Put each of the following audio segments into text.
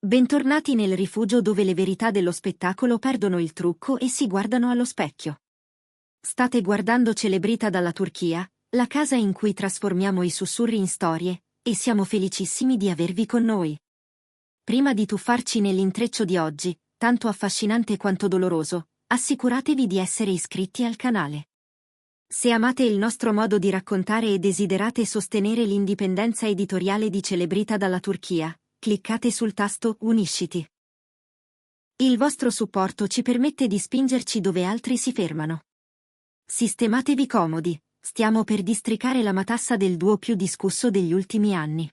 Bentornati nel rifugio dove le verità dello spettacolo perdono il trucco e si guardano allo specchio. State guardando Celebrita dalla Turchia, la casa in cui trasformiamo i sussurri in storie, e siamo felicissimi di avervi con noi. Prima di tuffarci nell'intreccio di oggi, tanto affascinante quanto doloroso, assicuratevi di essere iscritti al canale. Se amate il nostro modo di raccontare e desiderate sostenere l'indipendenza editoriale di Celebrita dalla Turchia, cliccate sul tasto Unisciti. Il vostro supporto ci permette di spingerci dove altri si fermano. Sistematevi comodi, stiamo per districare la matassa del duo più discusso degli ultimi anni.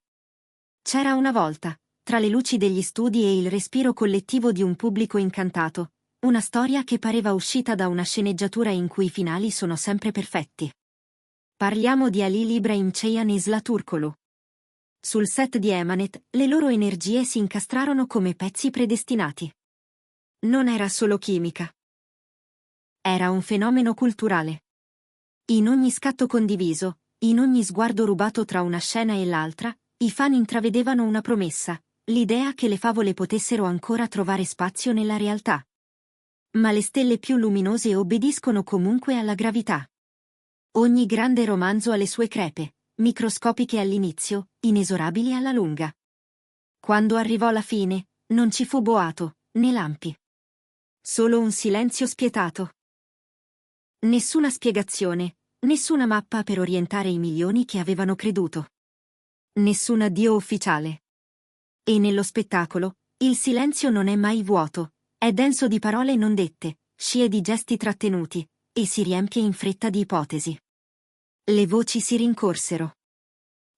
C'era una volta, tra le luci degli studi e il respiro collettivo di un pubblico incantato, una storia che pareva uscita da una sceneggiatura in cui i finali sono sempre perfetti. Parliamo di Halil İbrahim Ceyhan e Sıla Türkoğlu. Sul set di Emanet, le loro energie si incastrarono come pezzi predestinati. Non era solo chimica. Era un fenomeno culturale. In ogni scatto condiviso, in ogni sguardo rubato tra una scena e l'altra, i fan intravedevano una promessa, l'idea che le favole potessero ancora trovare spazio nella realtà. Ma le stelle più luminose obbediscono comunque alla gravità. Ogni grande romanzo ha le sue crepe, microscopiche all'inizio, inesorabili alla lunga. Quando arrivò la fine, non ci fu boato, né lampi. Solo un silenzio spietato. Nessuna spiegazione, nessuna mappa per orientare i milioni che avevano creduto. Nessun addio ufficiale. E nello spettacolo, il silenzio non è mai vuoto, è denso di parole non dette, scie di gesti trattenuti, e si riempie in fretta di ipotesi. Le voci si rincorsero.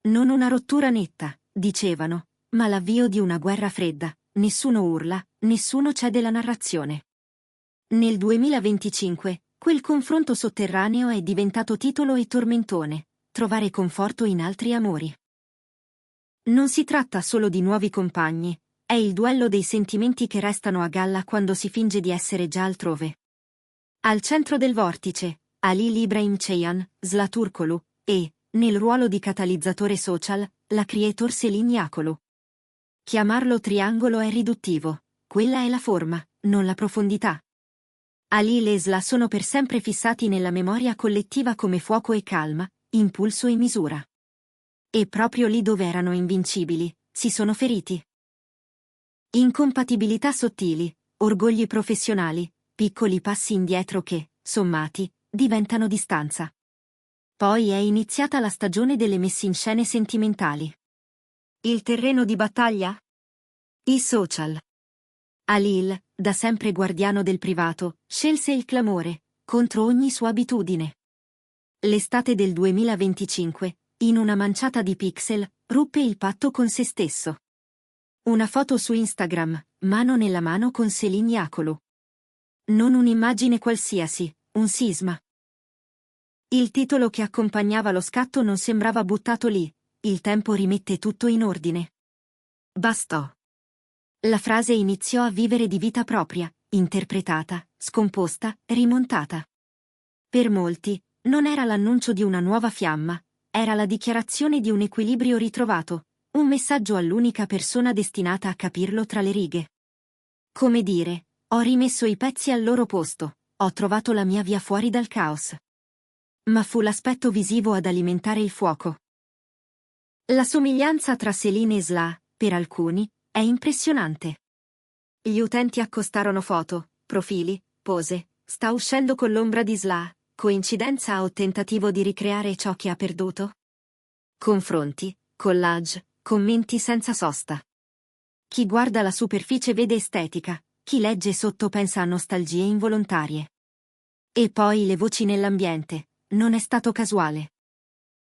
Non una rottura netta, dicevano, ma l'avvio di una guerra fredda, nessuno urla, nessuno cede la narrazione. Nel 2025, quel confronto sotterraneo è diventato titolo e tormentone, trovare conforto in altri amori. Non si tratta solo di nuovi compagni, è il duello dei sentimenti che restano a galla quando si finge di essere già altrove. Al centro del vortice, Halil İbrahim Ceyhan, Sıla Türkoğlu, e, nel ruolo di catalizzatore social, la creator Selin Yakulu. Chiamarlo triangolo è riduttivo, quella è la forma, non la profondità. Halil e Sıla sono per sempre fissati nella memoria collettiva come fuoco e calma, impulso e misura. E proprio lì dove erano invincibili, si sono feriti. Incompatibilità sottili, orgogli professionali, piccoli passi indietro che, sommati, diventano distanza. Poi è iniziata la stagione delle messinscene sentimentali. Il terreno di battaglia? I social. Halil, da sempre guardiano del privato, scelse il clamore, contro ogni sua abitudine. L'estate del 2025, in una manciata di pixel, ruppe il patto con se stesso. Una foto su Instagram, mano nella mano con Selin Yakulu. Non un'immagine qualsiasi, un sisma. Il titolo che accompagnava lo scatto non sembrava buttato lì, il tempo rimette tutto in ordine. Bastò. La frase iniziò a vivere di vita propria, interpretata, scomposta, rimontata. Per molti, non era l'annuncio di una nuova fiamma, era la dichiarazione di un equilibrio ritrovato, un messaggio all'unica persona destinata a capirlo tra le righe. Come dire, ho rimesso i pezzi al loro posto, ho trovato la mia via fuori dal caos. Ma fu l'aspetto visivo ad alimentare il fuoco. La somiglianza tra Selin e Sıla, per alcuni, è impressionante. Gli utenti accostarono foto, profili, pose, sta uscendo con l'ombra di Sıla, coincidenza o tentativo di ricreare ciò che ha perduto? Confronti, collage, commenti senza sosta. Chi guarda la superficie vede estetica, chi legge sotto pensa a nostalgie involontarie. E poi le voci nell'ambiente, non è stato casuale.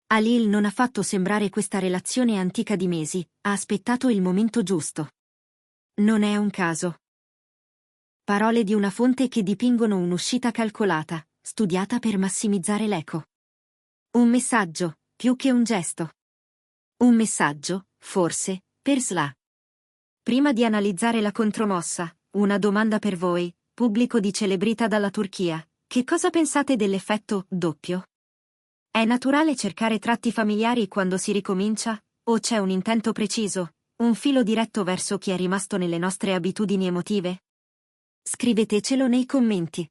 Halil non ha fatto sembrare questa relazione antica di mesi, ha aspettato il momento giusto. Non è un caso. Parole di una fonte che dipingono un'uscita calcolata, studiata per massimizzare l'eco. Un messaggio, più che un gesto. Un messaggio, forse, per Sıla. Prima di analizzare la contromossa, una domanda per voi, pubblico di Celebrita dalla Turchia, che cosa pensate dell'effetto doppio? È naturale cercare tratti familiari quando si ricomincia, o c'è un intento preciso, Un filo diretto verso chi è rimasto nelle nostre abitudini emotive? Scrivetecelo nei commenti.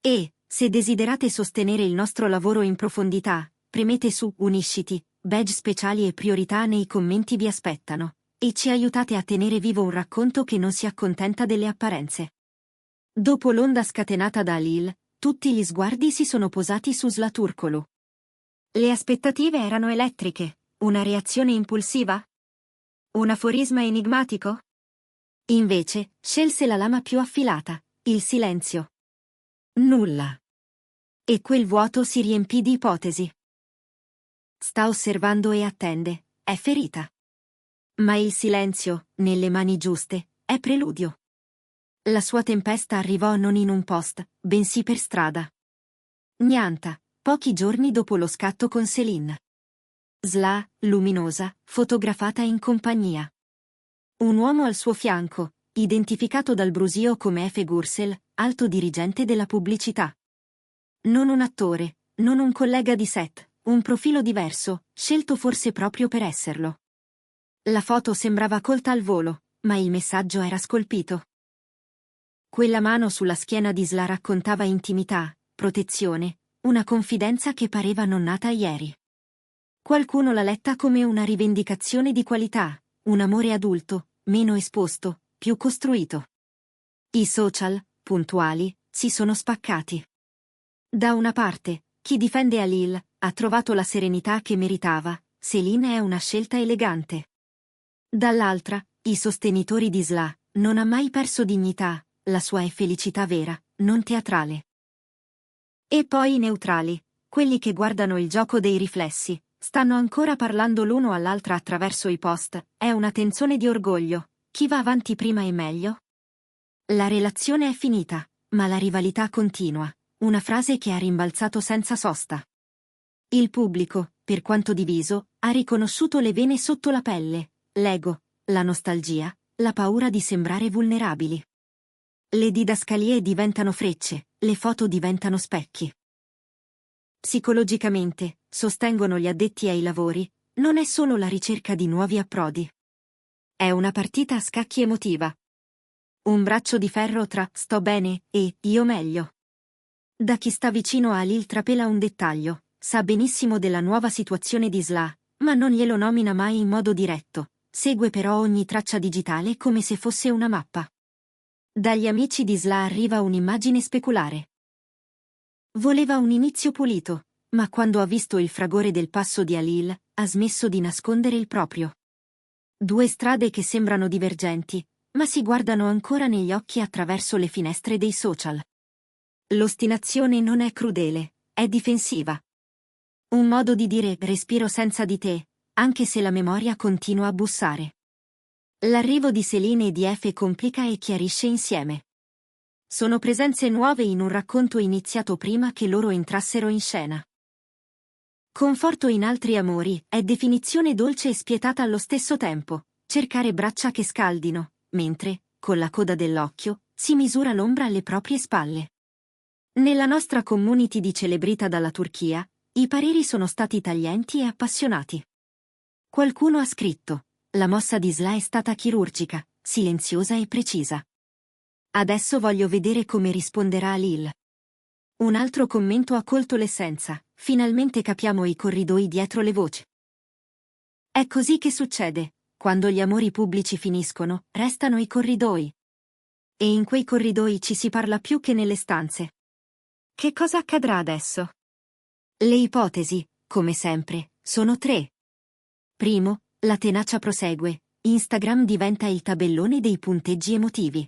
E, se desiderate sostenere il nostro lavoro in profondità, premete su Unisciti, badge speciali e priorità nei commenti vi aspettano, e ci aiutate a tenere vivo un racconto che non si accontenta delle apparenze. Dopo l'onda scatenata da Halil, tutti gli sguardi si sono posati su Zlaturkoglu. Le aspettative erano elettriche, una reazione impulsiva? Un aforisma enigmatico? Invece, scelse la lama più affilata, il silenzio. Nulla. E quel vuoto si riempì di ipotesi. Sta osservando e attende, è ferita. Ma il silenzio, nelle mani giuste, è preludio. La sua tempesta arrivò non in un post, bensì per strada. Nianta, pochi giorni dopo lo scatto con Céline. Zla, luminosa, fotografata in compagnia. Un uomo al suo fianco, identificato dal brusio come Efe Gursel, alto dirigente della pubblicità. Non un attore, non un collega di set, un profilo diverso, scelto forse proprio per esserlo. La foto sembrava colta al volo, ma il messaggio era scolpito. Quella mano sulla schiena di Zla raccontava intimità, protezione, una confidenza che pareva non nata ieri. Qualcuno l'ha letta come una rivendicazione di qualità, un amore adulto, meno esposto, più costruito. I social, puntuali, si sono spaccati. Da una parte, chi difende Halil ha trovato la serenità che meritava, Céline è una scelta elegante. Dall'altra, i sostenitori di Zla, non ha mai perso dignità, la sua è felicità vera, non teatrale. E poi i neutrali, quelli che guardano il gioco dei riflessi, stanno ancora parlando l'uno all'altra attraverso i post, è una tensione di orgoglio, chi va avanti prima e meglio? La relazione è finita, ma la rivalità continua, una frase che ha rimbalzato senza sosta. Il pubblico, per quanto diviso, ha riconosciuto le vene sotto la pelle, l'ego, la nostalgia, la paura di sembrare vulnerabili. Le didascalie diventano frecce, le foto diventano specchi. Psicologicamente, sostengono gli addetti ai lavori, non è solo la ricerca di nuovi approdi. È una partita a scacchi emotiva. Un braccio di ferro tra «sto bene» e «io meglio». Da chi sta vicino a Halil trapela un dettaglio, sa benissimo della nuova situazione di Zla, ma non glielo nomina mai in modo diretto, segue però ogni traccia digitale come se fosse una mappa. Dagli amici di Zla arriva un'immagine speculare. Voleva un inizio pulito, ma quando ha visto il fragore del passo di Halil, ha smesso di nascondere il proprio. Due strade che sembrano divergenti, ma si guardano ancora negli occhi attraverso le finestre dei social. L'ostinazione non è crudele, è difensiva. Un modo di dire respiro senza di te, anche se la memoria continua a bussare. L'arrivo di Céline e di Efe complica e chiarisce insieme. Sono presenze nuove in un racconto iniziato prima che loro entrassero in scena. Conforto in altri amori è definizione dolce e spietata allo stesso tempo, cercare braccia che scaldino, mentre, con la coda dell'occhio, si misura l'ombra alle proprie spalle. Nella nostra community di Celebrita dalla Turchia, i pareri sono stati taglienti e appassionati. Qualcuno ha scritto: la mossa di Zla è stata chirurgica, silenziosa e precisa. Adesso voglio vedere come risponderà Halil. Un altro commento ha colto l'essenza, finalmente capiamo i corridoi dietro le voci. È così che succede, quando gli amori pubblici finiscono, restano i corridoi. E in quei corridoi ci si parla più che nelle stanze. Che cosa accadrà adesso? Le ipotesi, come sempre, sono tre. Primo, la tenacia prosegue, Instagram diventa il tabellone dei punteggi emotivi.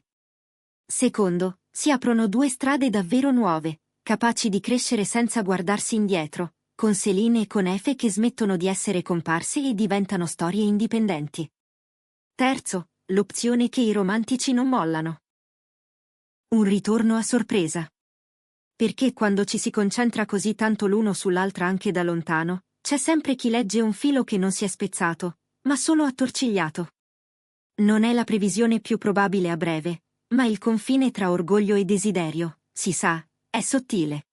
Secondo, si aprono due strade davvero nuove, capaci di crescere senza guardarsi indietro, con Céline e con Efe che smettono di essere comparse e diventano storie indipendenti. Terzo, l'opzione che i romantici non mollano. Un ritorno a sorpresa. Perché quando ci si concentra così tanto l'uno sull'altra anche da lontano, c'è sempre chi legge un filo che non si è spezzato, ma solo attorcigliato. Non è la previsione più probabile a breve, ma il confine tra orgoglio e desiderio, si sa, è sottile.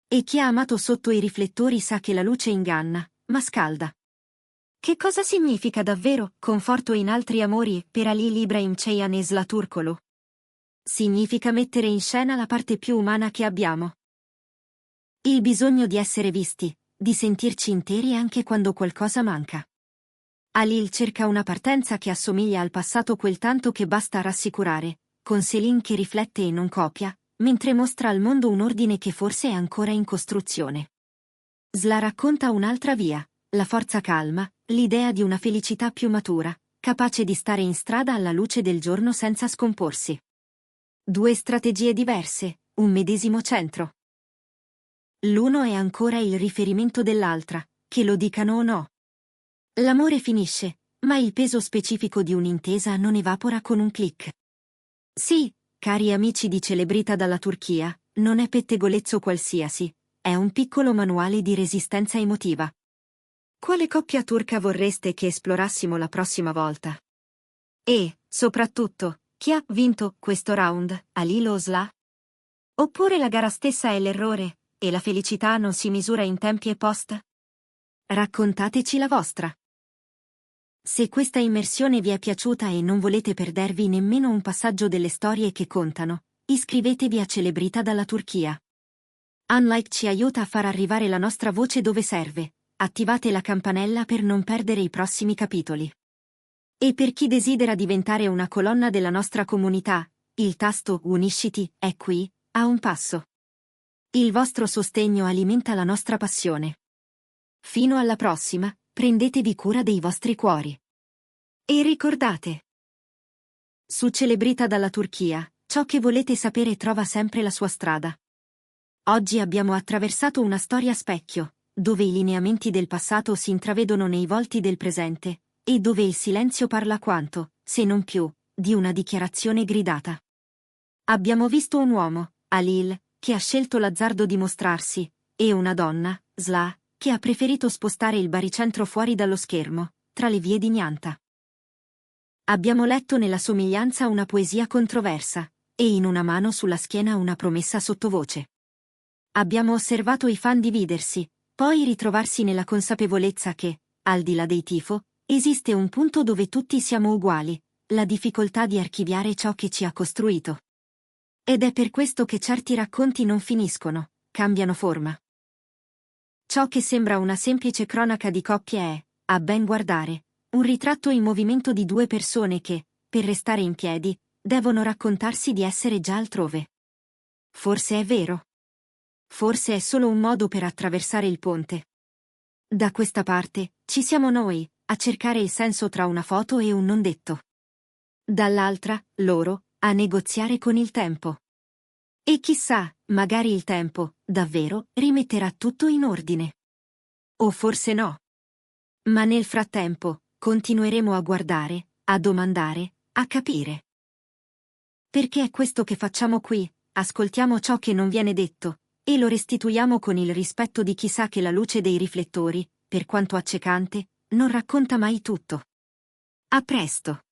E chi ha amato sotto i riflettori sa che la luce inganna, ma scalda. Che cosa significa davvero conforto in altri amori per Ali Ibrahim Ceyhan e Zlaturkolu? Significa mettere in scena la parte più umana che abbiamo. Il bisogno di essere visti, di sentirci interi anche quando qualcosa manca. Halil cerca una partenza che assomiglia al passato quel tanto che basta rassicurare, con Selin che riflette e non copia, mentre mostra al mondo un ordine che forse è ancora in costruzione. Zla racconta un'altra via, la forza calma, l'idea di una felicità più matura, capace di stare in strada alla luce del giorno senza scomporsi. Due strategie diverse, un medesimo centro. L'uno è ancora il riferimento dell'altra, che lo dicano o no. L'amore finisce, ma il peso specifico di un'intesa non evapora con un click. Sì, cari amici di Celebrita dalla Turchia, non è pettegolezzo qualsiasi, è un piccolo manuale di resistenza emotiva. Quale coppia turca vorreste che esplorassimo la prossima volta? E, soprattutto, chi ha vinto questo round, Halil o Zla? Oppure la gara stessa è l'errore, e la felicità non si misura in tempi e post? Raccontateci la vostra. Se questa immersione vi è piaciuta e non volete perdervi nemmeno un passaggio delle storie che contano, iscrivetevi a Celebrita dalla Turchia. Un like ci aiuta a far arrivare la nostra voce dove serve. Attivate la campanella per non perdere i prossimi capitoli. E per chi desidera diventare una colonna della nostra comunità, il tasto Unisciti è qui, a un passo. Il vostro sostegno alimenta la nostra passione. Fino alla prossima, prendetevi cura dei vostri cuori. E ricordate: su Celebrita dalla Turchia, ciò che volete sapere trova sempre la sua strada. Oggi abbiamo attraversato una storia a specchio, dove i lineamenti del passato si intravedono nei volti del presente, e dove il silenzio parla quanto, se non più, di una dichiarazione gridata. Abbiamo visto un uomo, Halil, che ha scelto l'azzardo di mostrarsi, e una donna, Zla, che ha preferito spostare il baricentro fuori dallo schermo, tra le vie di Nianta. Abbiamo letto nella somiglianza una poesia controversa, e in una mano sulla schiena una promessa sottovoce. Abbiamo osservato i fan dividersi, poi ritrovarsi nella consapevolezza che, al di là dei tifo, esiste un punto dove tutti siamo uguali, la difficoltà di archiviare ciò che ci ha costruito. Ed è per questo che certi racconti non finiscono, cambiano forma. Ciò che sembra una semplice cronaca di coppie è, a ben guardare, un ritratto in movimento di due persone che, per restare in piedi, devono raccontarsi di essere già altrove. Forse è vero. Forse è solo un modo per attraversare il ponte. Da questa parte, ci siamo noi, a cercare il senso tra una foto e un non detto. Dall'altra, loro, a negoziare con il tempo. E chissà, magari il tempo, davvero, rimetterà tutto in ordine. O forse no. Ma nel frattempo, continueremo a guardare, a domandare, a capire. Perché è questo che facciamo qui, ascoltiamo ciò che non viene detto, e lo restituiamo con il rispetto di chi sa che la luce dei riflettori, per quanto accecante, non racconta mai tutto. A presto!